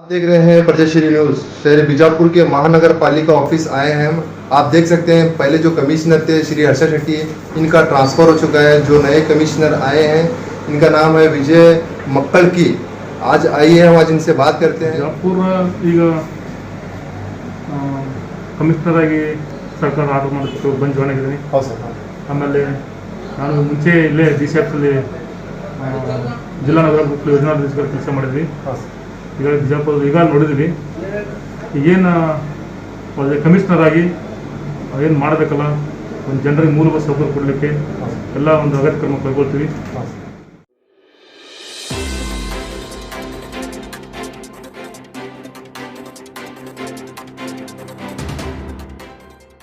देख रहे हैं प्रजाश्री न्यूज। शहर बीजापुर के महानगर पालिका ऑफिस आए हैं हम। आप देख सकते हैं पहले जो कमिश्नर थे श्री हर्षा शेट्टी, इनका ट्रांसफर हो चुका है। जो नए कमिश्नर आए हैं इनका नाम है विजय मक्कल की। आज आइए हम आज इनसे बात करते हैं। बीजापुर ಈಗ ಕಮಿಷನರ್ ಆಗಿ ಸರ್ಕಾರ ಆರ್ಡರ್ ಮಾಡಿಬಿಟ್ಟು ಬಂದು ಜಾಯ್ನ್ ಆಗಿದ್ದೀನಿ. ಹೌದು ಸರ್. ಆಮೇಲೆ ನಾನು ಮುಂಚೆ ಇಲ್ಲೇ DCFಲ್ಲಿ ಜಿಲ್ಲಾ ನಗರ ಯೋಜನಾ ನಿರ್ದೇಶಕರ ಕೆಲಸ ಮಾಡಿದ್ವಿ. ಈಗ ಬಿಜಾಪುರ ಈಗ ನೋಡಿದ್ವಿ. ಈಗೇನು ಒಳ್ಳೆ ಕಮಿಷನರ್ ಆಗಿ ಏನು ಮಾಡಬೇಕಲ್ಲ, ಒಂದು ಜನರಿಗೆ ಮೂಲಭೂತ ಸೌಕರ್ಯ ಕೊಡಲಿಕ್ಕೆ ಎಲ್ಲ ಒಂದು ಅಗತ್ಯ ಕ್ರಮ ಕೈಗೊಳ್ತೀವಿ.